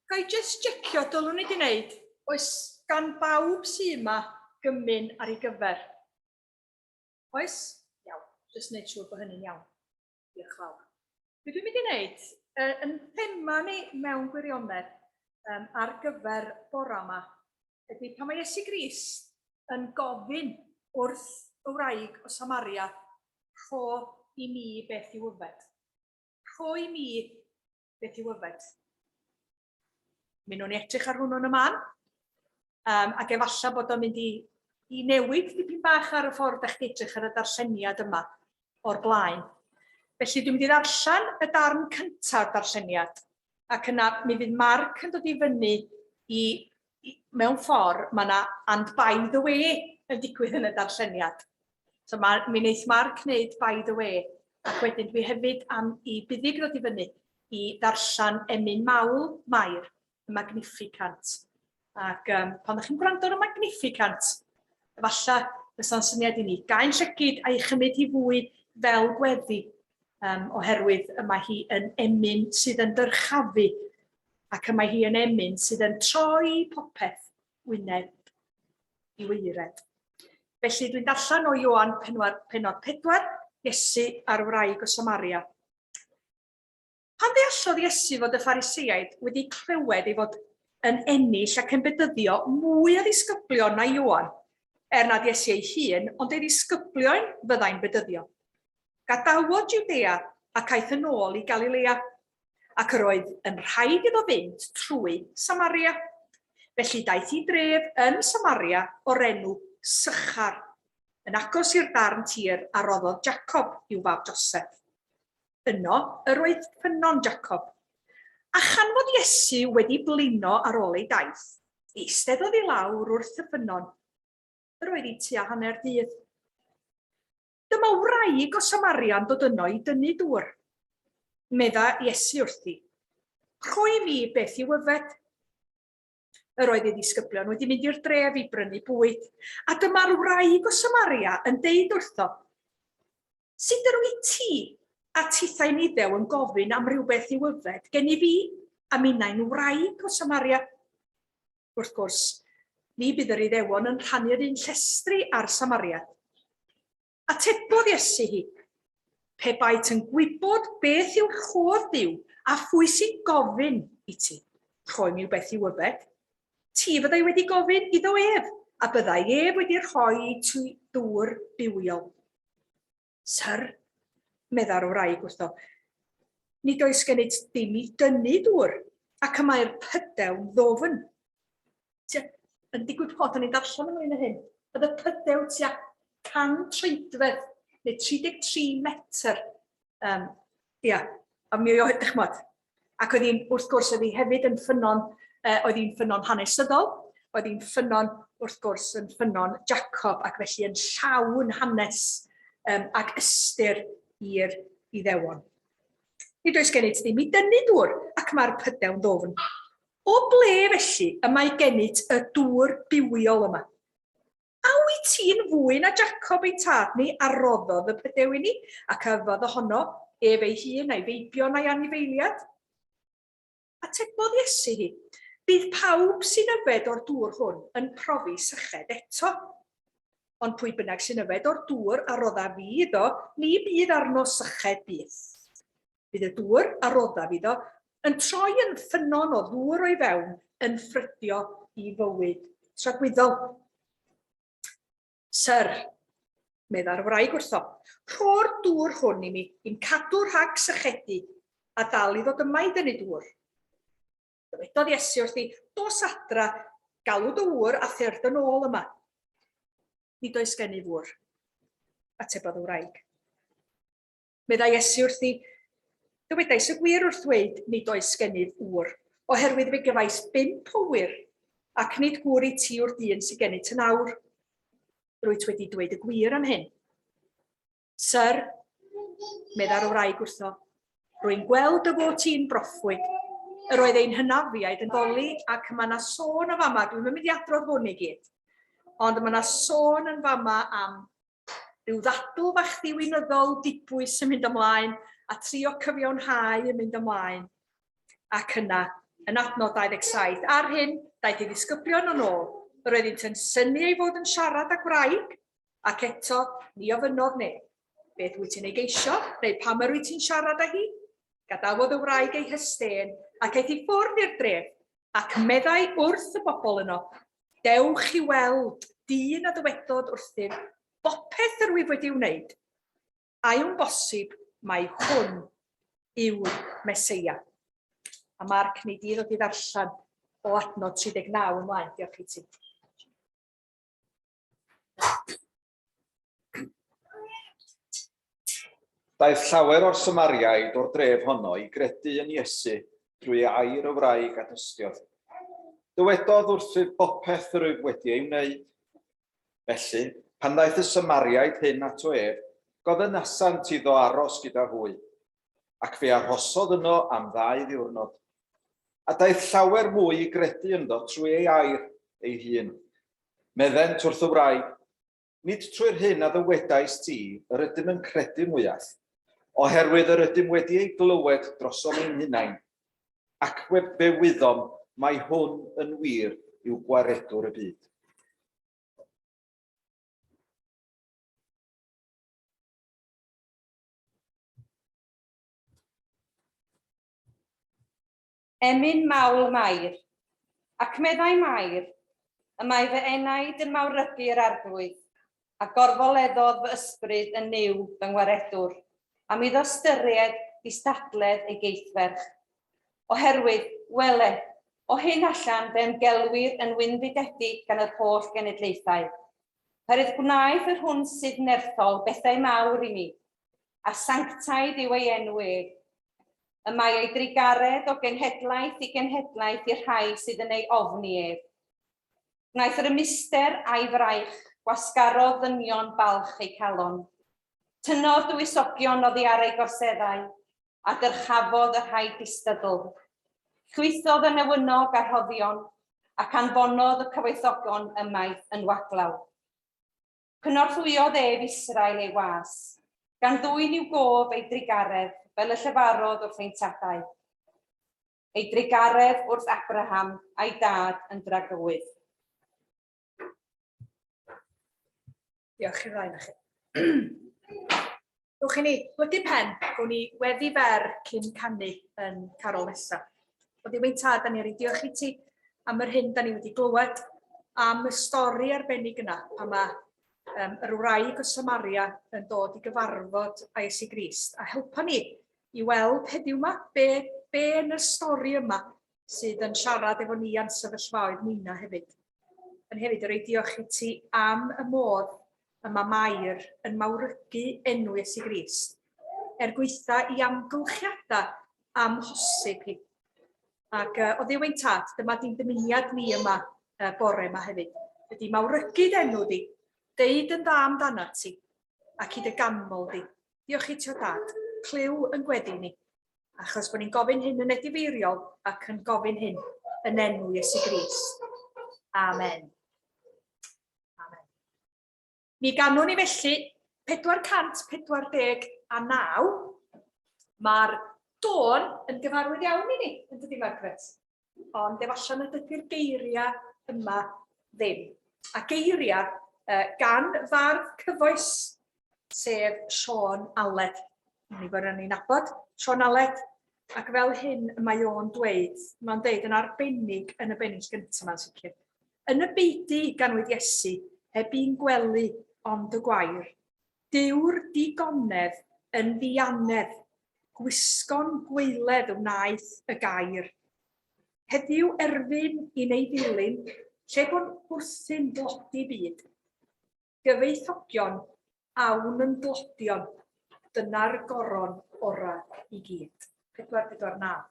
Ga i just checio dylwn ni di wneud, oes gan bawb sy'n yma gymyn ar ei gyfer? Oes? Iawn, just wneud siŵr bod hynny'n iawn. Diolch fawr. Be dwi'n mynd i wneud, yn thema ni mewn gwirionedd ar gyfer bora yma, ydy pan mae Iesu Grist yn gofyn wrth y wraig o Samaria, rho i mi beth i'w yfed. Rho i mi beth i'w yfed. Mi nhw'n edrych ar hwnnw yn y man, ac efallai bod o'n mynd i newid dipyn bach ar y ffordd eich edrych ar y darlleniad yma o'r blaen. Felly dwi'n mynd i ddarllen y darn cyntaf darlleniad, ac yna mi fydd Marc yn dod i fyny mewn ffordd, mae yna and by the way yn digwydd yn y darlleniad. So mi wneith Marc wneud by the way, ac wedyn dwi hefyd am i Buddug ddod i fyny i ddarllen emyn mawl Mair, y Magnificant. Ac pan ydych chi'n gwrando ar y Magnificant, efallai fysa'n syniad i ni gael llygyd a'i chymryd hi fwy fel Gweddi, oherwydd yma hi yn emyn sydd yn dyrchafu, ac yma hi yn emyn sydd yn troi popeth wyneb i weired. Felly dwi'n darllen o Ioan pennod 4, Iesu a'r wraig o Samaria. Pan ddeallodd Iesu fod y Phariseiaid wedi clywed ei fod yn ennill ac yn bedyddio mwy o ddisgyblion na Ioan, nad Iesu ei hun, ond ei ddisgyblion fyddai'n bedyddio. Gadawodd Jwdea ac aeth yn ôl i Galilea, ac yr oedd yn rhaid iddo fynd trwy Samaria. Felly daeth i dref yn Samaria o'r enw Sychar, yn agos i'r darn tir a roddodd Jacob i'w fab Joseph. Yno, yr oedd ffynnon Jacob. A chan fod Iesu wedi blino ar ôl ei daith, eisteddodd i lawr wrth y ffynnon. Yr oedd i tua hanner dydd. Dyma wraig o Samaria yn dod yno i dynnu dŵr. Medda Iesu wrthi, rho i mi beth i'w yfed. Yr oedd ei ddisgyblion wedi mynd i'r dref i brynu bwyd, a dyma'r wraig o Samaria yn deud wrtho, sut yr wyt ti a tithau ni ddew yn gofyn am rhywbeth i'w yfed gen i fi a minnau'n wraig o Samaria. Wrth gwrs, ni bydd yr Iddewon yn rhannu'r un llestri ar Samaria. Atebodd Iesu hi, pe baent yn gwybod beth yw'r chodd Duw a phwy sy'n gofyn i ti, rhoi mi beth i'w yfed. Ti fyddai wedi gofyn iddo ef, a byddai ef wedi rhoi ti dŵr bywiol. Syr, medda'r wraig wrtho, nid oes gennyt dim i dynnu dŵr, ac y mae'r pydew ddofn. Yn digwydd bod yn ei darllen ynglyn â hyn, oedd y pydew tua 100 treidfedd, neu 33 metr. A mi oedd, chmod, ac oedd hi'n, wrth gwrs, oedd hi hefyd yn ffynnon, oedd hi'n ffynnon hanesyddol, oedd hi'n ffynnon, wrth gwrs, yn ffynnon Jacob, ac felly yn llawn hanes ac ystyr i'r Iddewon. Nid oes gennyt ddim i dynnu dŵr, ac mae'r pydew ddofn. O ble felly y mae gennyt y dŵr bywiol yma? A wyt ti'n fwy na Jacob ei tad ni a roddodd y pydew i ni, ac yfodd ohono ef ei hun a'i feibion a'i anifeiliad? Atebodd Iesu hi, bydd pawb sy'n yfed o'r dŵr hwn yn profi syched eto. Ond pwy bynnag sy'n yfed o'r dŵr a rodda fi iddo, ni bydd arno syched byth. Bydd y dŵr a rodda fi iddo yn troi yn ffynnon o ddŵr o'i fewn yn ffrydio i fywyd tragwyddol. Syr, medda'r wraig wrtho, rho'r dŵr hwn i mi, i'n cadw rhag sychedu a dal i ddod yma i dynnu dŵr. Dywedodd Iesu wrthi, dos adra, galw dŵr a thyrd yn ôl yma. Nid oes gen i ddŵr, atebodd y wraig. Medda Iesu wrthi, dywedais y gwir wrth dweud nid oes gen i ddŵr, oherwydd fe gyfais 5 wyr, ac nid gŵr i ti o'r dyn sy'n gen i ty nawr. Rwyt wedi dweud y gwir am hyn. Syr, medda'r wraig wrtho, rwy'n gweld y fod ti'n broffwyd. Yr oedd ein hynafiaid yn goli ac mae yna sôn o fama, dwi'n mynd i adrodd hwn i gyd, ond mae yna sôn yn fama am ryw ddadl fach ddiwynyddol dibwys yn mynd ymlaen a trio cyfiawnhau yn mynd ymlaen. Ac yna Yn adnod 27, ar hyn, daeth ei ddisgyblion yn ôl. Yr oeddynt yn synnu ei fod yn siarad â wraig, ac eto ni ofynnodd neb. Beth wyt ti'n ei geisio, neu pam yr wyt ti'n siarad â hi? Gadawodd y wraig ei hystên, ac eith i ffwrdd i'r dref, ac meddai wrth y bobl yno. Dewch i weld dyn a dywedodd wrthyf, bopeth yr wyf wedi wneud. A yw'n bosib mai hwn yw'r Meseia. A Marc ni di ddod i ddarllen o adnod 39 ymlaen. Diolch i ti. Daeth llawer o'r Samariaid o'r dref honno i gredu yn Iesu drwy air y wraig a dystiodd. Dywedodd wrthyf bopeth yr wyf wedi ei wneud. Felly, pan daeth y Samariaid hyn ato ef, gofynasant iddo aros gyda hwy, ac fe arhosodd yno am 2 ddiwrnod. A daeth llawer mwy i gredu ynddo trwy ei air ei hun. Meddent wrth y wraig, nid trwy'r hyn a ddywedais ti yr ydym yn credu mwyaf, oherwydd yr ydym wedi ei glywed drosom ein hunain, ac fe wyddom mai hwn yn wir yw gwaredwr y byd. Emyn mawl Mair, ac meddai Mair, y mae fy enaid yn mawrygu'r arglwydd, a gorfoleddodd fy ysbryd yn niw fy ngwaredwr, am iddo styried distadledd ei geithferch. Oherwydd, wele, o hyn allan fe ymgelwir yn wynfydedig gan yr holl genedlaethau. Herwydd gwnaeth yr hwn sydd nerthol bethau mawr i mi, a sanctaidd yw ei enw ef. Y mae ei drigaredd o genhedlaeth i genhedlaeth i'r rhai sydd yn ei ofni ef. Gwnaeth yr ymyster a'i fraich, gwasgarodd ddynion balch ei calon. Tynnodd dywysogion oddi ar ei gorseddau, a dyrchafodd y rhai distydl. Llwythodd y newynog a rhoddion, ac anfonodd y cyfoethogon ymaith yn waglaw. Cynorthwyodd ef Israel ei was, gan ddwyn i'w gof ei drigaredd, fel y llefarodd wrth ein tadau. Ei drigaredd wrth Abraham a'i dad yn dragywydd. Diolch i'r ddau na chi. Dwch i ni, wedi pen, gwn ni weddi fer cyn canu yn carol nesaf. Wedi wein tad, da ni wedi diolch i ti am yr hyn da ni wedi glywed, am y stori arbennig yna, pan mae yr wraig o Samaria yn dod i gyfarfod â Iesu Grist. A helpa ni i weld heddiw yma, be yn y stori yma sydd yn siarad efo ni a'n sefyllfaoedd nina hefyd. Yn hefyd, yr ei diolch i ti am y modd yma Mair yn mawrygu enw Iesu Grist, gweitha i amgylchiadau amhosib hi. Ac o ddiwein tad, dyma di'n dymuniad ni yma bore yma hefyd. Ydy mawrygu enw di, deud yn dda amdana ti, ac i dy ganmol di. Diolch i ti o dad, cliw yn gweddi ni, achos bod ni'n gofyn hyn yn edifeiriol ac yn gofyn hyn yn enw Iesu Grist. Amen. Mi ganwn ni felly 449. Mae'r dôn yn gyfarwydd iawn i ni, yn dydi Margaret? Ond efallai nad ydy'r geiriau yma ddim. A geiriau gan fardd cyfoes, sef Sion Aled. Ni bod ni'n nabod Sion Aled, ac fel hyn mae o'n dweud, mae'n dweud yn arbennig yn y bennill gyntaf ma'n sicr. Yn y beidy ganwyd Iesu, heb i'n gwely ond y gwair. Dyw'r digonedd yn ddianedd, gwisgon gweiledd wnaeth y gair. Heddiw erfyn i neu ddilyn, lle bod wrthy'n blodi byd. Gyfeithogion, awn yn blodion, dyna'r goron ora i gyd. 449.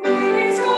Please go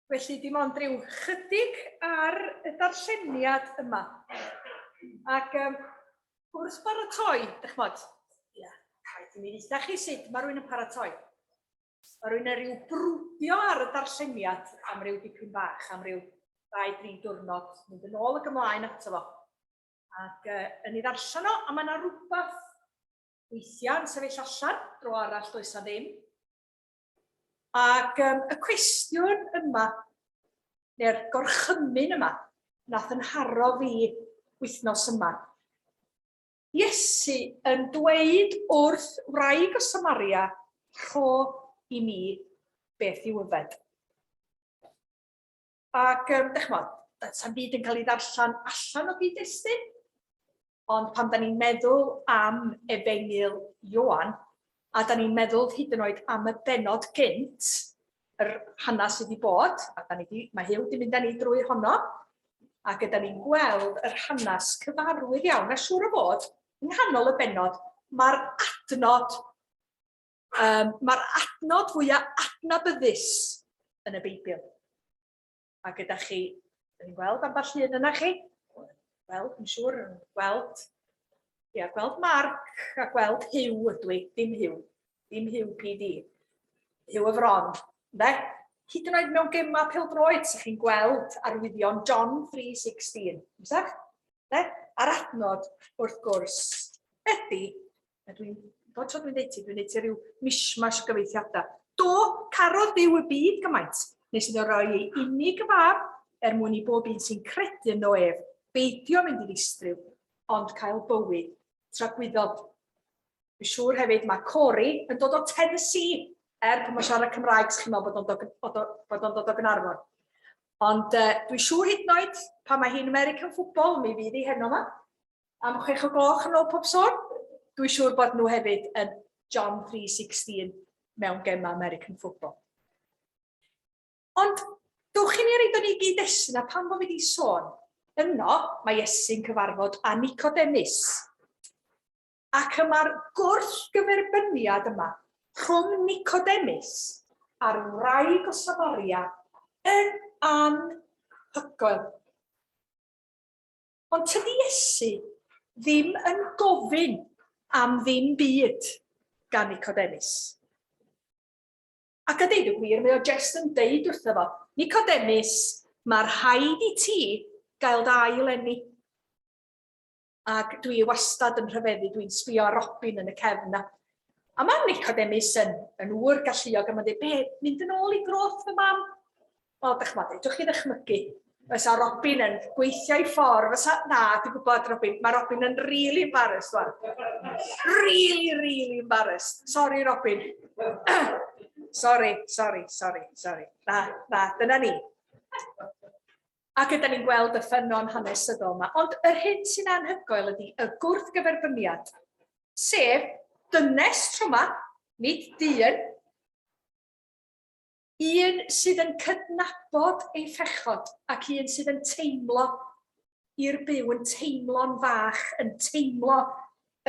Felly dim ond rhyw chydig ar y darlleniad yma. Ac wrth baratoi, d'chmod, rhaid i mi ddeitha chi sut mae rhywun yn paratoi. Mae rhywun yn rhyw brwdio ar y darlleniad am ryw dipyn bach, am ryw 2-3 diwrnod, mynd yn ôl ac ymlaen ato fo. Ac yn ei ddarllen o, a mae yna rhywbeth weithiau yn sefyll allan, dro arall does na ddim. Ac y cwestiwn yma, neu'r gorchymyn yma, nath yn haro fi wythnos yma. Iesu yn dweud wrth wraig o Samaria, rho i mi beth i'w yfed. Ac, d'chmod, sa'n byd yn cael ei ddarllen allan o gyd-destun, ond pan da ni'n meddwl am Efengil Ioan, a da ni'n meddwl hyd yn oed am y benod gynt, yr hanes sydd wedi bod, a mae Huw wedi mynd â ni drwy honno, ac ydyn ni'n gweld yr hanes cyfarwydd iawn, a siŵr o fod, yng nghanol y benod, mae'r adnod fwyaf adnabyddus yn y Beibl. A gyda chi, ydyn ni'n gweld ambell un yna chi? Gweld, yn siŵr, gweld Marc a gweld Huw ydw i, dim Huw PD, Huw y Fron, ne? Hyd yn oed mewn gema pêl-droed, sy'ch chi'n gweld arwyddion John 3:16, ymsach? Ne? A'r adnod wrth gwrs ydy, bod tro dwi'n deud ti ryw mishmash gyfeithiadau. Do carodd Dduw y byd gymaint, nes iddo roi ei unig fab mwyn i bob un sy'n credu yn o ef, beidio mynd i ddistryw, ond cael bywyd tragwyddol. Dwi'n siŵr hefyd mae Cori yn dod o Tennessee, pan mae'n siarad Cymraeg, sy'n meddwl bod o'n dod o Gaernarfon. Ond dwi'n siŵr hyd yn oed pan mae hi'n American football, mi fydd hi heno yma, am 6:00 yn ôl pob sôn, dwi'n siŵr bod nhw hefyd yn John 3:16 mewn gema American football. Ond dwch i ni reid o'n i gyd-destun a pan bod fi wedi sôn, yno mae Iesu'n cyfarfod â Nicodemus. Ac yma'r gwrthgyferbyniad yma rhwng Nicodemus a'r wraig o Samaria yn anhygoel. Ond tydi Iesu ddim yn gofyn am ddim byd gan Nicodemus. Ac a deud y gwir, mae o jyst yn deud wrtho fo, Nicodemus, mae'r rhaid i ti gael dy ail-eni. Ac dwi wastad yn rhyfeddu, dwi'n sbio ar Robin yn y cefn. A mae Nicodemus yn ŵr galluog, a mae'n dweud, mynd yn ôl i groth fy mam? O, dych chi ddychmygu. Fysa Robin yn gweithio i ffordd, dwi'n gwybod Robin, mae Robin yn really embarrassed. Really embarrassed. Sorry, Robin. Sorry. Na, dyna ni. Ac ydyn ni'n gweld y ffynnon hanesyddol yma. Ond yr hyn sy'n anhygoel ydy y gwrthgyferbyniad, sef dynes tro yma, nid dyn, un sydd yn cydnabod ei phechod ac un sydd yn teimlo i'r byw, yn teimlo'n fach, yn teimlo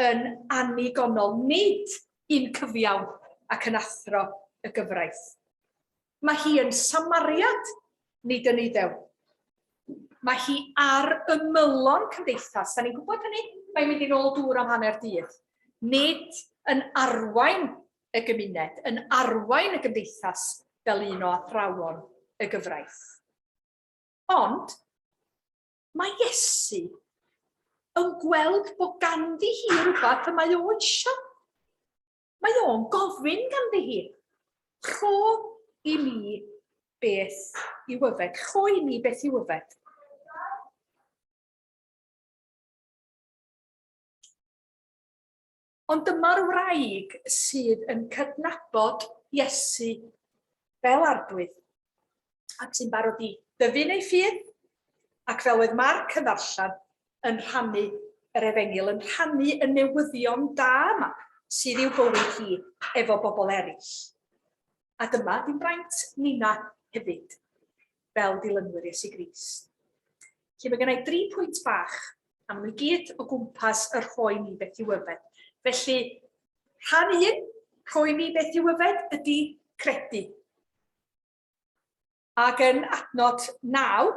yn annigonol, nid un cyfiawn ac yn athro y gyfraith. Mae hi yn Samariad, nid yn Iddew. Mae hi ar ymylon cymdeithas. Da ni'n gwybod hynny, mae'n mynd i'n ôl dŵr am hanner dydd. Nid yn arwain y gymuned, yn arwain y gymdeithas fel un o athrawon y gyfraith. Ond, mae Iesu yn gweld bod ganddi hi rhywbeth y mae o eisiau. Mae o'n gofyn ganddi hi. Rho i mi beth i'w yfed. Rho i mi beth i'w yfed. Ond dyma'r wraig sydd yn cydnabod Iesu fel arglwydd ac sy'n barod i dyfu'n ei ffydd ac fel oedd Marc yn ddarllen yn rhannu yr Efengil, yn rhannu y newyddion da yma sydd i'w bywyd hi efo bobl eraill. A dyma dim braint nina hefyd fel dilynwyr Iesu Grist. Felly mae gennau 3 pwynt bach a maen nhw gyd o gwmpas yr rhoi ni beth i'w yfed. Felly, rhan 1, rhoi ni beth i'w yfed, ydy credu. Ac yn adnod 9,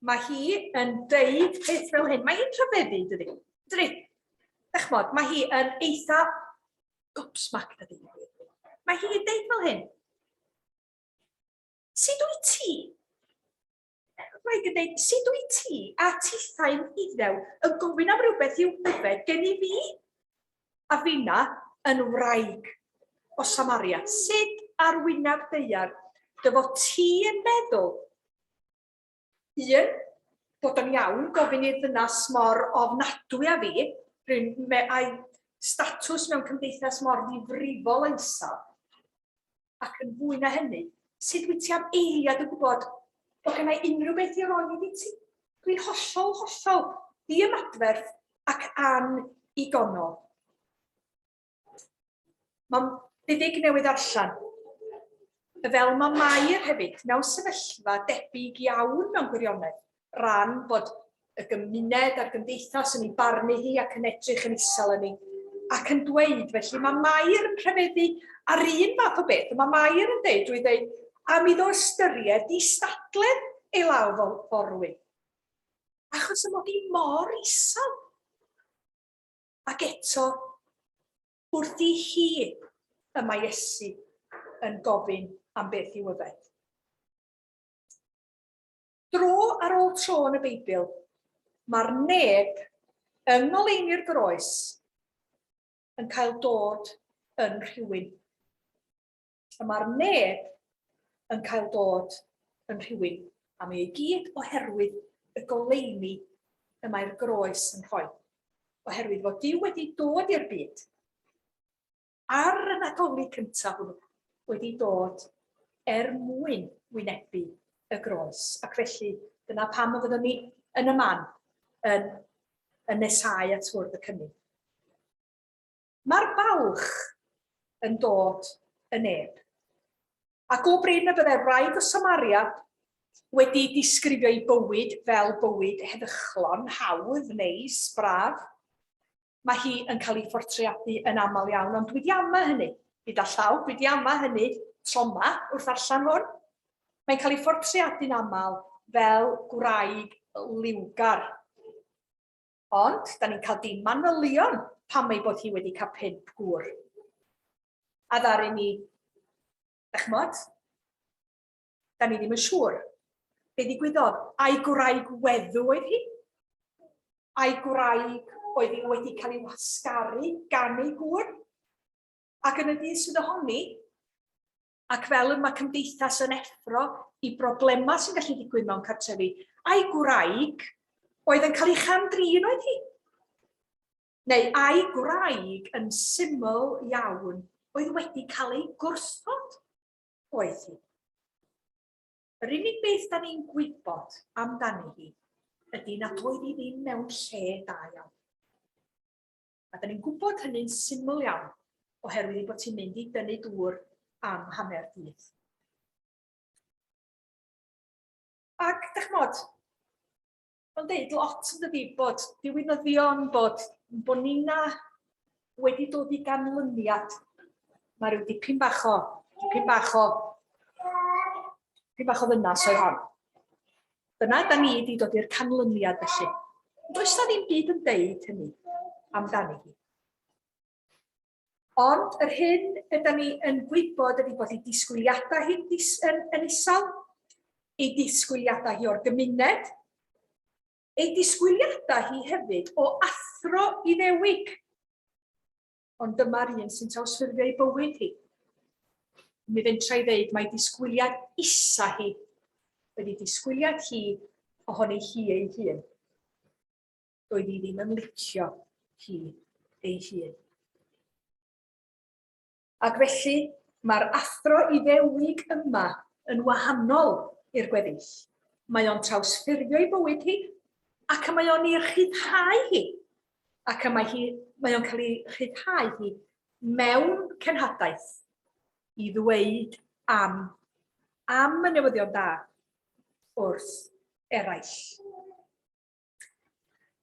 mae hi yn deud peth fel hyn. Mae hi'n rhyfeddu, dydy. Dydy. Dechmod, mae hi yn eitha gobsmac, dydy. Mae hi'n deud fel hyn. Sut wyt ti? Mae'n dweud, sut wyt ti a tithau'n iddew yn gofyn am rhywbeth i'w yfed gen i fi? A finna yn wraig o Samaria. Sut ar wyneb deiar dyfo ti yn meddwl? Un, bod yn iawn gofyn i'r ddynas mor ofnadwy a fi, a'i statws mewn cymdeithas mor ddifrifol einsaf. Ac yn fwy na hynny, sut wyt ti am eiliad yn gwybod bod gen i unrhyw beth i roi i ti? Dwi'n hollol di-ymadferth ac anigonol. Mae'n buddig newydd allan. Fel mae Mair hefyd mewn sefyllfa debyg iawn mewn gwirionedd, ran bod y gymuned a'r gymdeithas yn ei barnu hi ac yn edrych yn isel yn ei. Ac yn dweud, felly mae Mair yn rhyfeddu ar un fath o beth. Mae Mair yn dweud, dwi'n dweud, am iddo ystyried i stadledd ei law forwy. Achos y mod i mor isel. Ac eto, wrth i hi y mae Iesu yn gofyn am beth i'w yfed. Dro ar ôl tro yn y Beibl, mae'r neb yng ngoleuni'r groes yn cael dod yn rhywun. Mae'r neb yn cael dod yn rhywun. A mae ei gyd oherwydd y goleuni y mae'r groes yn rhoi. Oherwydd fod Duw wedi dod i'r byd. Ar y Nadolig cyntaf hwnnw wedi dod mwyn wynebu y groes. Ac felly, dyna pam y fyddwn ni yn y man yn nesau at fwrdd y cynnig. Mae'r balch yn dod y neb. Ac o bryd y byddai wraig o Samaria wedi disgrifio ei bywyd fel bywyd heddychlon, hawdd, neis, braf, mae hi yn cael ei ffortreadu yn aml iawn, ond dwi di ama hynny. Gyda llaw, dwi di ama hynny troma wrth allan hwn. Mae'n cael ei ffortreadu'n aml fel gwraig liwgar. Ond, da ni'n cael dim manylion pam ei bod hi wedi cael 5 gŵr. A ddaru ni, ddechmod, da ni ddim yn siŵr. Be ddigwyddodd? A'i gwraig weddw oedd hi? A'i gwraig oedd hi wedi cael ei wasgaru gan ei gŵr? Ac yn y dydd sydd ohoni, ac fel mae cymdeithas yn effro i broblemau sy'n gallu digwydd mewn cartrefi, a'i gwraig oedd yn cael ei chamdrin oedd hi? Neu a'i gwraig yn syml iawn oedd wedi cael ei gwrthod oedd hi? Yr unig beth da ni'n gwybod amdani hi ydy nad oedd hi ddim mewn lle da iawn. A da ni'n gwybod hynny'n syml iawn oherwydd bod ti'n mynd i dynnu dŵr am hanner dydd. Ac, dechmod, mae'n deud lot yn dydi bod diwinyddion bod nina wedi dod i ganlyniad. Mae rhyw dipyn bach o ddynas oedd hon. Dyna, da ni wedi dod i'r canlyniad felly. Does na ddim byd yn deud hynny amdani hi. Ond yr hyn ydym ni yn gwybod ydy bod ei disgwyliadau hi yn isel, ei disgwyliadau hi o'r gymuned, ei disgwyliadau hi hefyd o athro Iddewig. Ond dyma'r un sy'n trawsffurfio ei bywyd hi. Mi fentra i ddeud mae disgwyliad isa hi wedi disgwyliad hi ohoni hi ei hun. Doedd hi ddim yn licio hi ei hun. Ac felly mae'r athro Iddewig yma yn wahanol i'r gweddill. Mae o'n trawsffurfio ei bywyd hi ac mae o'n ei rhyddhau hi. Ac mae o'n cael ei rhyddhau hi mewn cenhadaeth i ddweud am y newyddion da wrth eraill.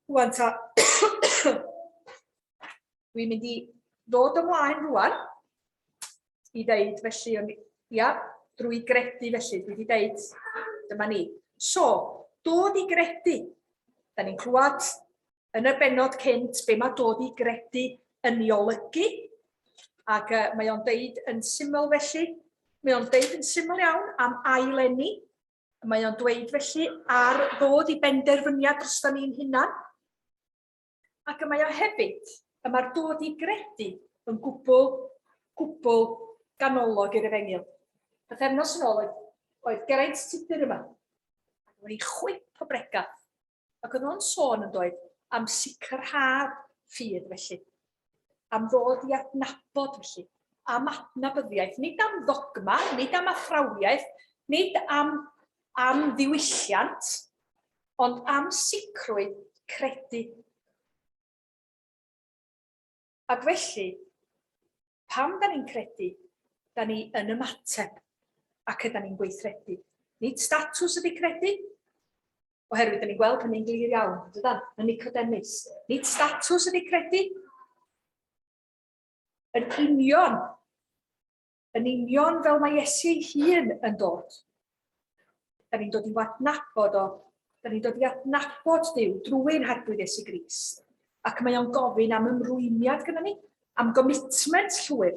Rwan ta, dwi'n mynd i ddod ymlaen rwan i ddeud felly, drwy gredu felly, dwi wedi deud dyma ni. So, dod i gredu. Da ni'n clywed yn y benod cynt be mae dod i gredu yn ei olygu. Ac mae o'n deud yn syml felly, mae o'n deud yn syml iawn am ailenni. Mae o'n dweud felly ar ddod i benderfyniad dros ni'n hunan. Ac mae o hefyd, mae'r dod i gredu yn gwbl ganolog i'r Efengyl. Bythefnos yn ôl oedd Geraint Tudur yma. Oedd ei chwip o bregath. Ac oedd o'n sôn yn dweud am sicrhad ffydd felly. Am ddod i adnabod felly. Am adnabyddiaeth. Nid am ddogma, nid am athrawiaeth, nid am ddiwylliant, ond am sicrwydd credu. Ac felly, pam da ni'n credu, da ni yn ymateb ac ydyn ni'n gweithredu. Nid statws ydy credu, oherwydd da ni'n gweld hynny'n glir iawn, dydan, yn Nicodemus. Nid statws ydy credu, yn union fel mae Iesu ei hun yn dod. Da ni'n dod i adnabod o, da ni'n dod i adnabod Duw drwy'n herbwydd Iesu Grist. Ac mae o'n gofyn am ymrwymiad gyda ni, am commitment llwyr.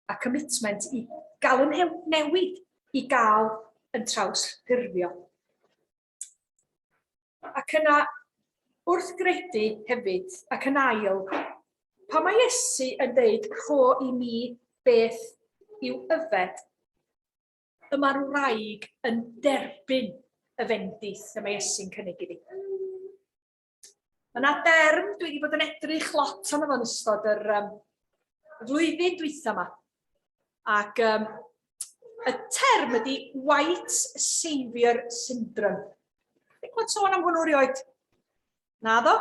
A commitment i gael yn newid, i gael yn trawsffurfio. Ac yna, wrth gredu hefyd, ac yn ail, pa mae Iesu yn deud rho i mi beth yw yfed, y mae'r wraig yn derbyn y fendith y mae Iesu'n cynnig iddi. Mae yna derm dwi wedi bod yn edrych lot am yn ystod yr flwyddyn dwytha yma. Ac y term ydy White Saviour Syndrome. Dwi'n gwybod sôn am hwnnw rioed? Naddo?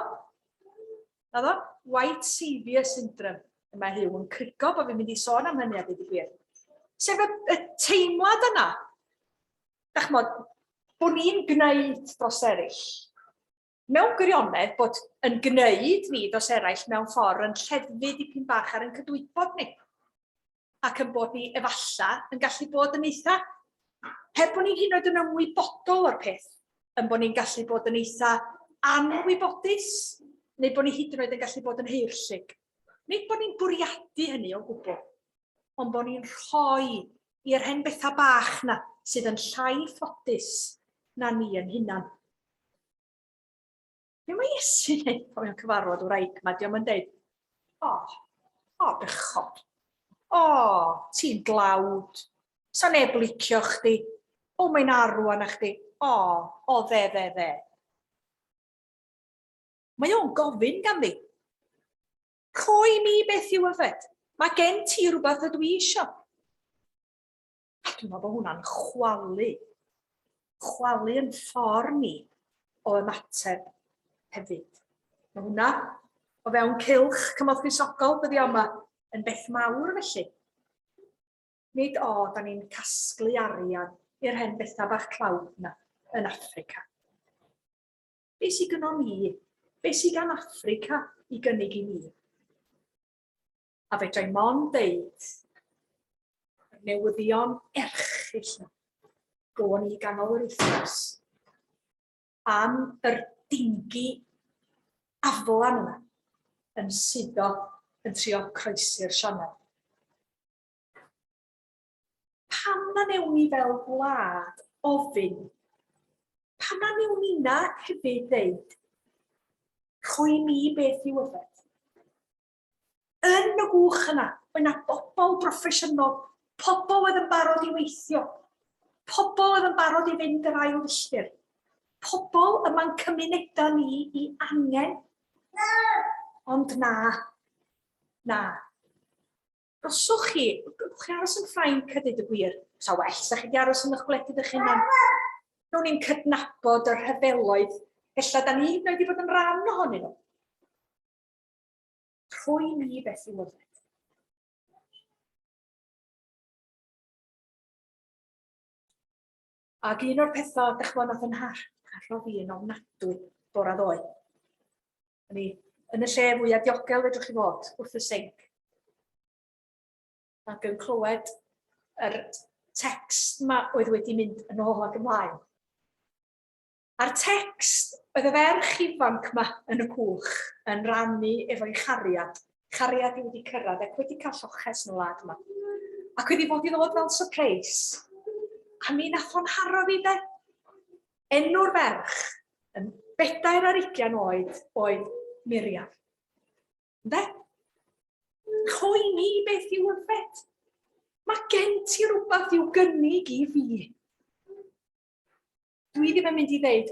Naddo? White Saviour Syndrome. Mae Huw yn crigo bod fi'n mynd i sôn am hynny a dweud i gwir. Sef y teimlad yna, dach chmod, bod ni'n gwneud dros eraill. Mewn gwirionedd bod yn gwneud ni dros eraill mewn ffordd yn lleddfu dipyn bach ar yn cydwybod ni. Ac yn bod ni efalla yn gallu bod yn eitha, heb bod ni'n hyd yn oed yn ymwybodol o'r peth, yn bod ni'n gallu bod yn eitha anwybodus, neu bod ni hyd yn oed yn gallu bod yn heirsig. Nid bod ni'n bwriadu hynny o gwbl, ond bod ni'n rhoi i'r hen bethau bach na sydd yn llai ffodus na ni yn hunan. Be mae Iesu'n neud pan mae'n cyfarfod wraig yma, diolch yn deud, bechod, ti'n dlawd, sa'n neb licio chdi, mae'n arwan a chdi, dde. Mae o'n gofyn ganddi. Rhoi mi beth yw yfed. Mae gen ti rhywbeth ydw i isio. A dwi'n meddwl bod hwnna'n chwalu yn ffordd ni o ymateb hefyd. Mae hwnna o fewn cylch cymorth grisogol byddi yma yn beth mawr felly. Nid da ni'n casglu arian i'r hen bethau bach clawd yna yn Affrica. Be sy'n gynno ni? Be sy'n gan Affrica i gynnig i ni? A fedrai mond deud y newyddion erchyll na go ni ganol yr wythnos am yr dingi aflan yna yn suddo yn trio croesi'r sianel. Pam na newn ni fel gwlad ofyn, pam na newn ni na hefyd deud, rhoi mi beth yw yfed. Yn y gwch yna, mae yna bobl broffesiynol, pobl oedd yn barod i weithio, pobl oedd yn barod i fynd yr ail filltir, pobl yma'n cymunedau ni i angen, ond na. Roswch chi aros yn Ffrainc a dweud y gwir, sa well, sa chi di aros yn eich gwledydd eich hunan. Nhw'n ni'n cydnabod yr rhyfeloedd, ella da ni wedi bod yn rhan ohonyn nhw. Rhoi mi beth yw yfed. Ac un o'r pethau, dechrau nath yn harro fi yn ofnadwy bore ddoe. Yn y lle fwyaf diogel fedrwch chi fod wrth y sinc. Ac yn clywed yr text yma oedd wedi mynd yn ôl ac ymlaen. A'r text oedd y ferch ifanc yma yn y cwch yn rannu efo'i chariad. Chariad i wedi cyrraedd ac wedi cael lloches yn y wlad yma. Ac wedi bod i ddod fel surprise. A mi nath o'n haro fi de. Enw'r ferch yn 24 oed Miriam. De? Choi mi beth yw yfed. Mae gen ti rhywbeth i'w gynnig i fi. Dwi ddim yn mynd i ddeud,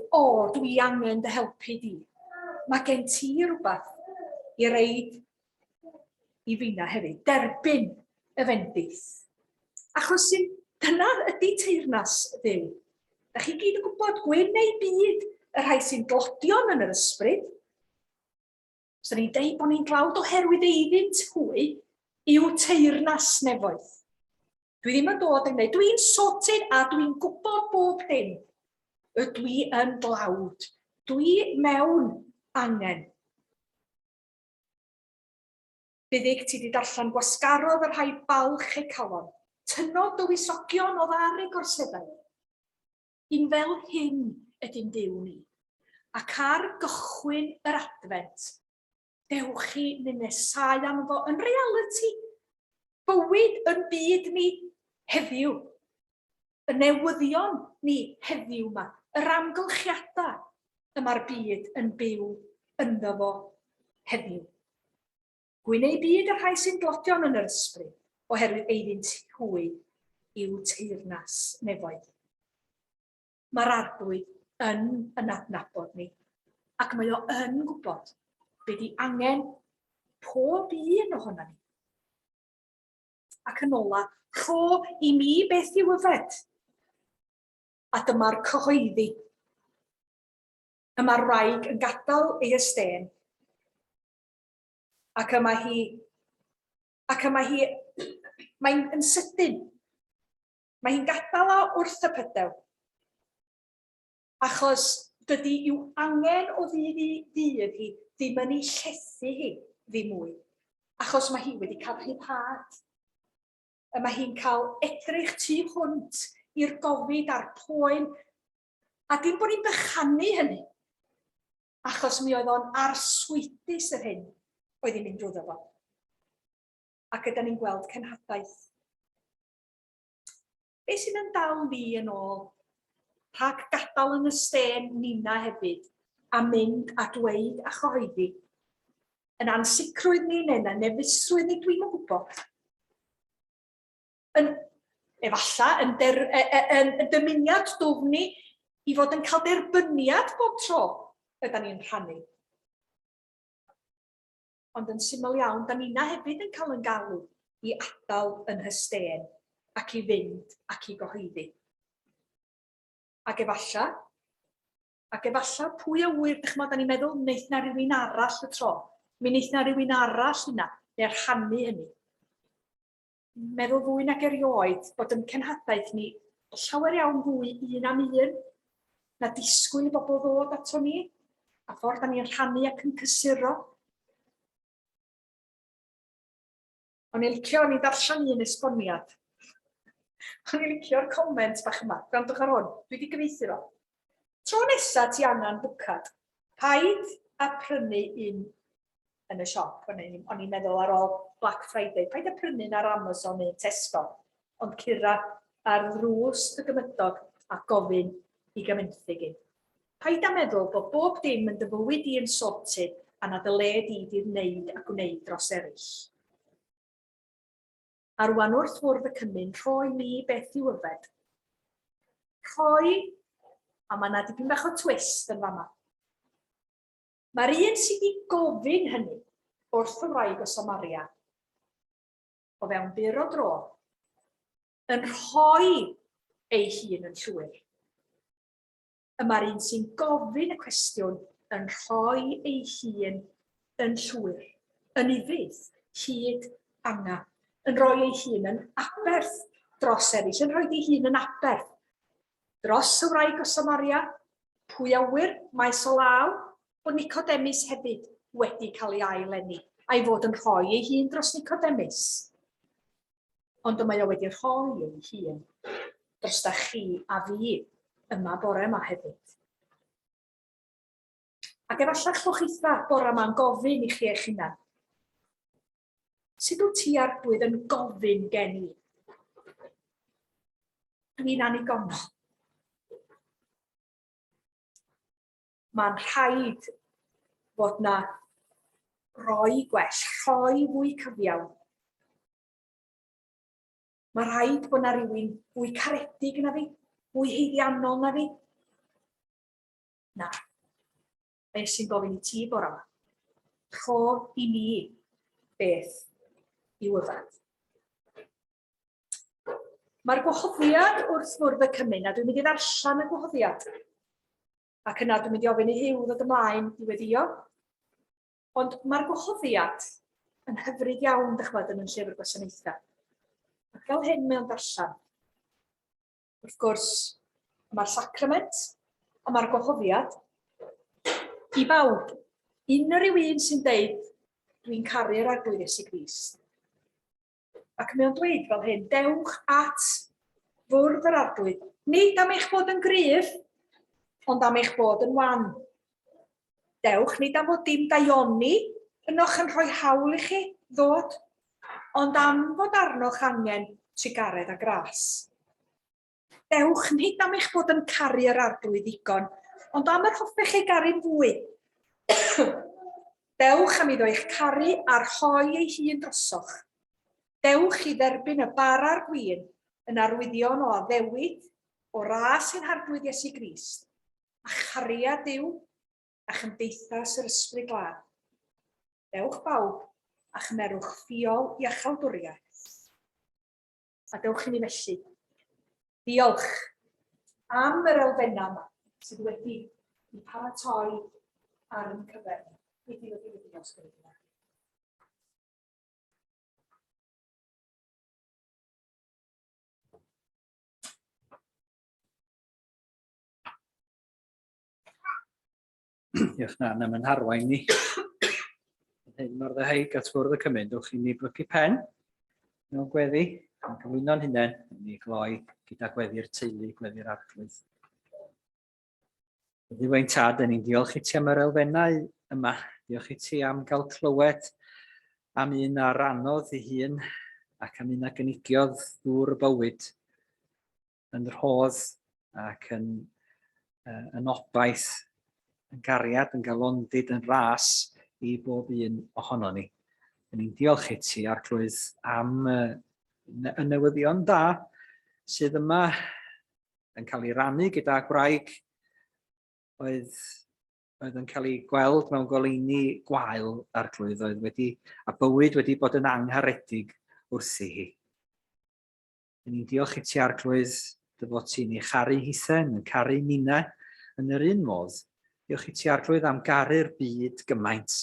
dwi angen dy helpu di. Mae gen ti rhywbeth i reid i fina hefyd. Derbyn y fendith. Achos dyna ydy teyrnas Dduw. Da chi gyd yn gwybod gwyn neu byd y rhai sy'n glodion yn yr ysbryd. So ni'n deud bod ni'n glawd oherwydd eiddynt hwy i'w teyrnas nefoedd. Dwi ddim yn dod yn gwneud, dwi'n sorted a dwi'n gwybod bob dim. Dwi yn glawd. Dwi mewn angen. Buddig ti wedi darllen gwasgarodd yr rhai balch eu calon. Tynod dywysogion o ddar eu gorseddau. Un fel hyn ydym Duw ni. Ac ar gychwyn yr Adfent, dewch chi nenesau am fo yn reality. Bywyd yn byd ni heddiw. Y newyddion ni heddiw yma. Yr amgylchiadau yma'r byd yn byw ynddo fo heddiw. Gwyneu byd y rhai sy'n glodion yn yr ysbryd, oherwydd eiddynt hwy i'w teyrnas nefoedd. Mae'r arglwydd yn adnabod ni, ac mae o yn gwybod beth i angen pob un ohono ni. Ac yn ola, rho i mi beth yw yfed. A dyma'r cyhoeddi. Yma'r wraig yn gadael ei ystên. Ac yma hi, mae'n sydyn. Mae hi'n gadael o wrth y pydew. Achos dydy yw angen o ddydd i ddydd hi ddim yn ei llethu hi ddim mwy. Achos mae hi wedi cael rhyddhad. Mae hi'n cael edrych tu hwnt i'r gofid a'r poen. A dim bod ni'n bychanu hynny. Achos mi oedd o'n arswydus yr hyn oedd hi'n mynd drwyddo fo. Ac ydyn ni'n gweld cenhadaeth. Be sy'n yn dal ni yn ôl? Rhag gadael yn y stên nina hefyd, a mynd a dweud a chyhoeddi. Yn ansicrwydd ni neu nefusrwydd ni, dwi'n yn gwybod. Efallai yn dymuniad dwfn ni i fod yn cael derbyniad bob tro ydyn ni'n rhannu. Ond yn syml iawn, da nina hefyd yn cael yn galw i adael yn hystên ac i fynd ac i gyhoeddi. Ac efallai pwy a wyr, dych da ni'n meddwl, wneith na rhywun arall y tro. Mi wneith na rhywun arall yna, neu'r rhannu hynny. Meddwl fwy nag erioed bod yn cenhadaeth ni llawer iawn fwy un am un, na disgwyl i bobl ddod ato ni, a ffordd da ni'n rhannu ac yn cysuro. O'n i'n licio, o'n i'n darllen un esboniad. O'n i'n licio'r comment bach yma, gwrandwch ar hwn, dwi wedi gyfeithu fo. Tro nesaf ti angen bwcad, paid a prynu un yn y siop. O'n i'n meddwl ar ôl Black Friday, paid a prynu'n ar Amazon neu Tesco, ond cura ar ddrws y gymydog a gofyn i gymenthyg un. Paid a meddwl bod bob dim yn dy fywyd i'n sorted a na dy le di di'r wneud a gwneud dros eraill. A rwan wrth fwrdd y cymun, rhoi mi beth yw yfed. Rhoi, a mae yna dipyn bach o twist yn fama. Mae'r un sydd wedi gofyn hynny wrth y wraig o Samaria, o fewn byr o dro, yn rhoi ei hun yn llwyr. Mae'r un sy'n gofyn y cwestiwn yn rhoi ei hun yn llwyr, yn ifydd, hyd anga. Yn rhoi ei hun yn aberth dros eraill, yn rhoi ei hun yn aberth dros y wraig o Samaria, pwy a wyr, maes o law, bod Nicodemus hefyd wedi cael ei aileni, a'i fod yn rhoi ei hun dros Nicodemus. Ond mae o wedi rhoi ei hun drosta chi a fi yma bore yma hefyd. Ac efallai chwch eitha bore yma'n gofyn i chi eich hunan. Sut wyt ti Arglwydd yn gofyn gen i? Dwi'n anigonol. Mae'n rhaid fod na roi gwell, rhoi fwy cyfiawn. Mae rhaid bod na rhywun fwy caredig na fi, fwy heiddiannol na fi. Na, beth sy'n gofyn i ti bore yma? Rho i mi beth i'w yfed. Mae'r gwahoddiad wrth fwrdd y cymun, a dwi'n mynd i ddarllen y gwahoddiad. Ac yna dwi'n mynd i ofyn i Huw ddod ymlaen i weddio. Ond mae'r gwahoddiad yn hyfryd iawn, dychmod, yn llyfr Gwasanaethau. Ac fel hyn mae o'n darllen. Wrth gwrs, mae'r sacrament, a mae'r gwahoddiad i bawb. Unrhyw un sy'n deud, dwi'n caru'r Arglwydd Iesu Grist. Ac mae o'n dweud fel hyn, dewch at fwrdd yr Arglwydd, nid am eich bod yn gryf, ond am eich bod yn wan. Dewch nid am fod dim daioni ynoch yn rhoi hawl i chi ddod, ond am fod arnoch angen sigaredd a gras. Dewch nid am eich bod yn caru'r Arglwydd ddigon, ond am yr hoffech chi garu'n fwy. Dewch am iddo eich caru a'r rhoi ei hun drosoch. Dewch i dderbyn y bara'r gwyn yn arwyddion o addewid o ras ein Arglwydd Iesu Grist, a chariad Duw a chymdeithas yr ysbryd glân. Dewch bawb a chymerwch ffiol i achawdwriaeth. A dewch i ni felly. Diolch am yr elfennau yma sydd wedi i paratoi ar ein cyfer. Wedi ysgrifennu. Diolch na, am yn harwain ni. Hyn mae'r ddeheig at fwrdd y cymun. Dwch i ni blygu pen mewn gweddi. Yn cyflwyno'n hunain, ni gloi gyda gweddi'r teulu, gweddi'r Arglwydd. Ddiwein tad, ni'n diolch i ti am yr elfennau yma. Diolch i ti am gael clywed am un ar anodd ei hun ac am un a gynigiodd ddŵr y bywyd yn rhodd ac yn obaith, yn gariad, yn galondid, yn ras i bob un ohono ni. Ni'n diolch i ti, Arglwydd, am y newyddion da sydd yma yn cael ei rannu gyda gwraig oedd yn cael ei gweld mewn goleuni gwael Arglwydd, a bywyd wedi bod yn angharedig wrthi hi. Ni'n diolch i ti, Arglwydd, dy fod ti'n ei charu hithen, yn caru ninau, yn yr un modd. Diolch i ti, Arglwydd, am garu'r byd gymaint.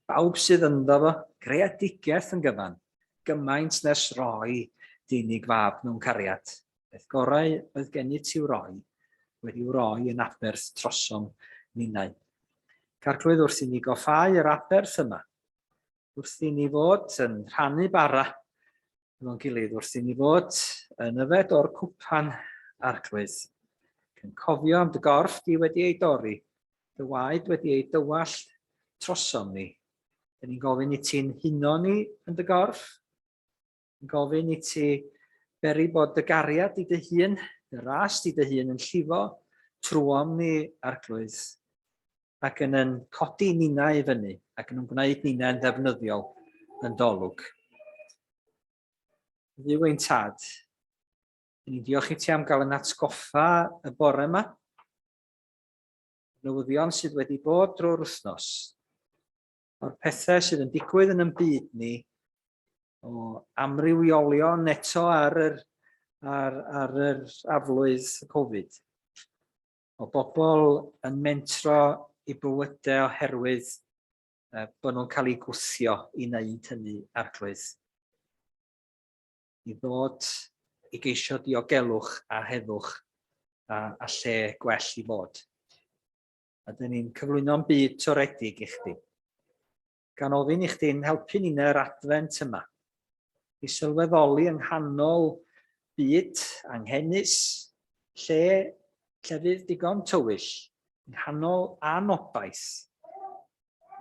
Bawb sydd ynddo fo, greadigaeth yn gyfan, gymaint nes roi dinig fab mewn cariad. Beth gorau oedd gennyt ti'w roi, wedi'w roi yn aberth trosom ninnau. Arglwydd, wrth i ni goffau yr aberth yma, wrth i ni fod yn rhannu bara efo'n gilydd, wrth i ni fod yn yfed o'r cwpan Arglwydd, yn cofio am dy gorff di wedi ei dorri, dy waed wedi ei dywallt trosom ni. Ni'n gofyn i ti'n huno ni yn dy gorff, yn gofyn i ti beri bod dy gariad i dy hun, dy ras i dy hun yn llifo trwom ni Arglwydd, ac yn codi ninau i fyny, ac yn gwneud ninau'n ddefnyddiol yn dolwg. Dduw ein tad, ni'n diolch i ti am gael yn atgoffa y bore yma, newyddion sydd wedi bod drwy'r wythnos, o'r pethau sydd yn digwydd yn byd ni, o amrywiolion eto ar yr aflwydd Covid, o bobl yn mentro i bywydau oherwydd bod nhw'n cael eu gwthio i wneud hynny Arglwydd. I ddod i geisio diogelwch a heddwch a lle gwell i fod. A dyn ni'n cyflwyno'n byd toredig i chdi. Gan ofyn i chdi'n helpu ni'n yr Adfent yma, i sylweddoli yng nghanol byd anghennus, lle llefydd digon tywyll, yng nghanol anobaith,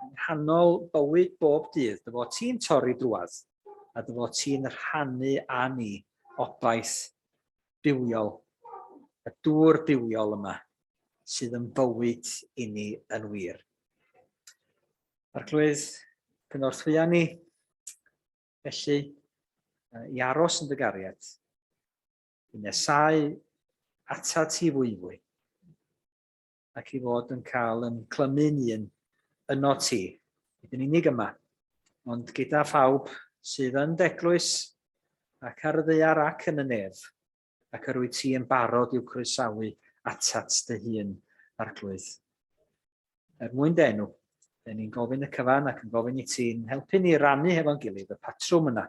yng nghanol bywyd bob dydd, dy fod ti'n torri drwad, a dy fod ti'n rhannu â ni obaith bywiol, y dŵr bywiol yma, sydd yn bywyd i ni yn wir. Arglwydd, cynorthwya ni, felly, i aros yn dy gariad, i nesau ata ti fwy, ac i fod yn cael yn clymu'n un yno ti, nid yn unig yma, ond gyda phawb sydd yn deglwys ac ar y ddaear ac yn y nef, ac yr wyt ti yn barod i'w croesawu atat dy hun arglwydd. Mwyn denw, da ni'n gofyn y cyfan ac yn gofyn i ti'n helpu ni rannu hefo'n gilydd y patrwm yna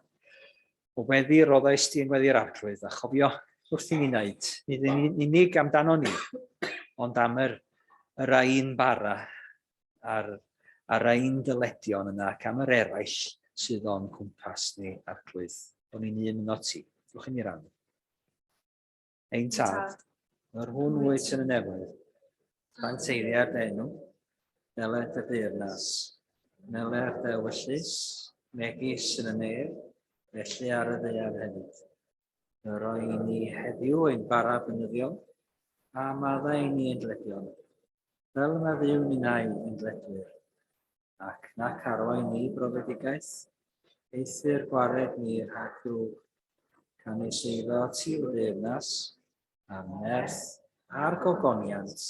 o weddi roddais ti yn weddi'r arglwydd, a chofio wrth i ni wneud, nid yn unig amdano ni, ond am yr ein bara a'r ein dyledion yna, ac am yr eraill sydd o'n cwmpas ni arglwydd. O'n i'n un yno ti. Ddwch i ni rannu. Ein tad, yr hwn wyt yn y newydd, pan teiriau'r denw, neled y deyrnas, neled dewyllus, neges yn y nef, felly ar y ddaear hefyd. Yr o'i ni heddiw ein bara bynyddiol, a maddau ni yn dledion, fel mae ddiw ni nai yn dledwyr, ac nac arwain ni brofedigaeth, eithir gwared ni rhag drwg, can ei seiddo ti'r deyrnas, a nerth a'r gogoniant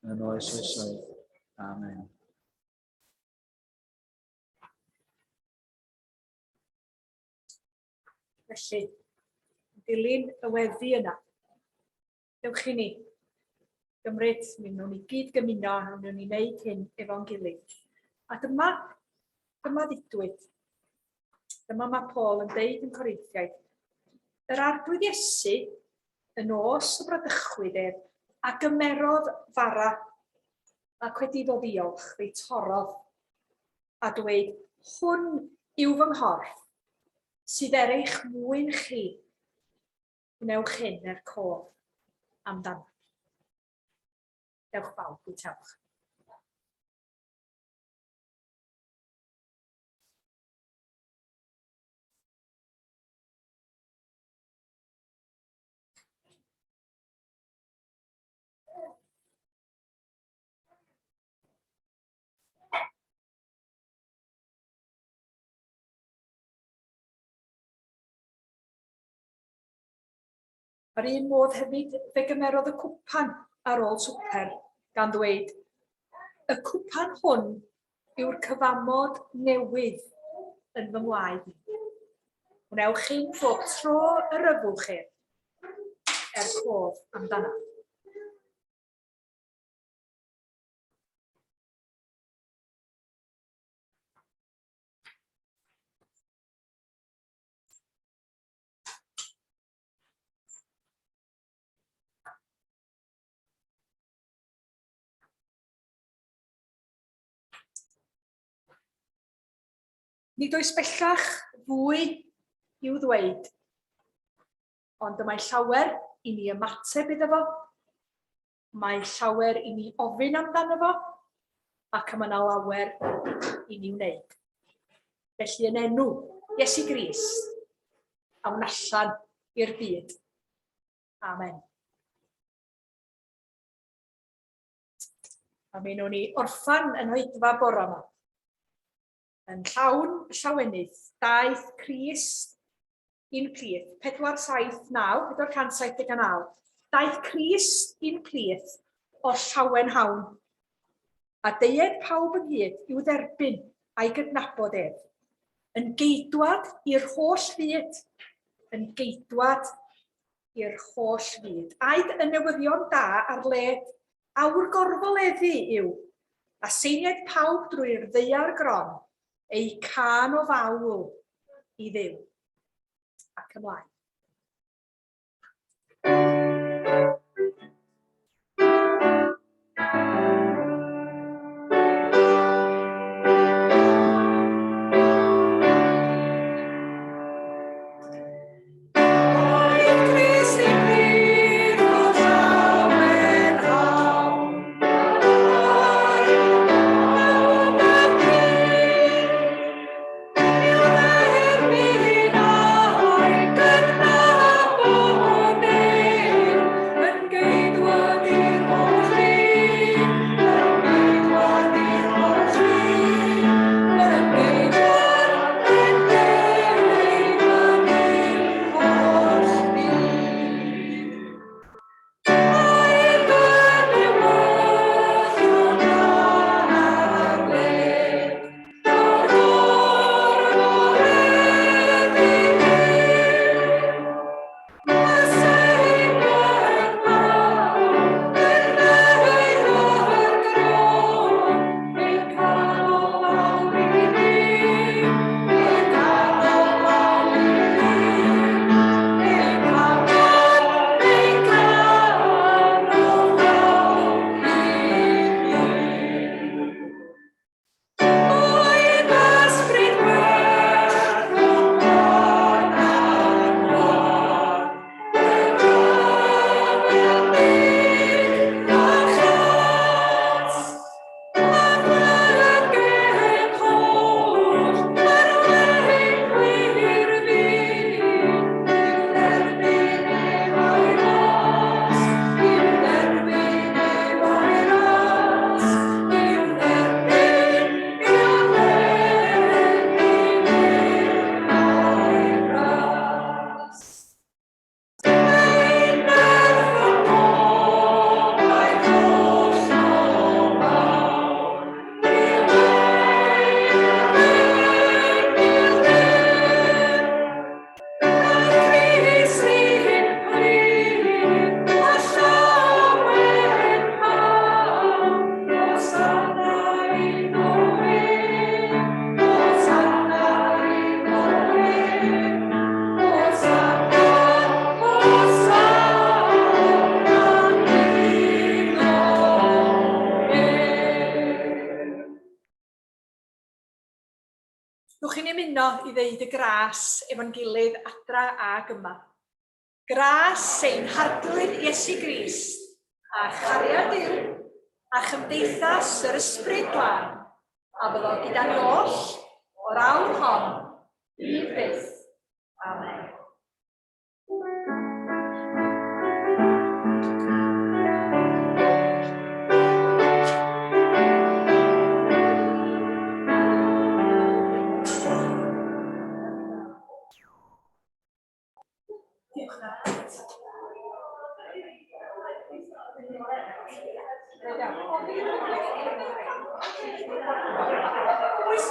yn oes oesoedd. Amen. Felly, dilyn y weddi yna. Dewch i ni gymryd, mi wnawn ni gyd gymuno, a wnawn ni wneud hyn efo'n gilydd. A dyma ddidwyd. Dyma mae Paul yn deud yn Corintiaid. Yr arglwydd Iesu yn os y bradychwyd ef, a gymerodd fara ac wedi dod diolch, fe'i torodd a dweud, hwn yw fy nghorff, sydd eich mwyn chi, wnewch hyn cof amdano. Dewch bawb, bwytewch. Ar un modd hefyd, fe gymerodd y cwpan ar ôl swper, gan ddweud, y cwpan hwn yw'r cyfamod newydd yn fy ngwaed. Wnewch chi'n fod tro yr yfwch cof amdano. Nid oes bellach fwy i'w ddweud, ond y mae llawer i ni ymateb iddo fo, mae llawer i ni ofyn amdano fo, ac yma yna lawer i ni wneud. Felly yn enw Iesu Grist, awn allan i'r byd. Amen. A mi wnawn ni orffan yn hoedfa bore yma. Yn llawn llawenydd, daeth Crist i'n plith, 479, daeth Crist i'n plith o llawen hawn, a deied pawb ynghyd i'w dderbyn a'i gydnabod ef, yn geidwad i'r holl fyd, yn geidwad i'r holl fyd. Aed y newyddion da ar led awr gorfoleddu yw, a seiniad pawb drwy'r ddaear gron, ei can o fawl i ddiw. Ac ymlaen. Christ dwi'n ymuno i ddeud y gras efo'n gilydd adra ag yma. Gras ein harglwydd Iesu Grist, a chariad Duw, a chymdeithas yr ysbryd glân, a fyddo gyda ni oll o'r awr hon, i byth. Amen. Oes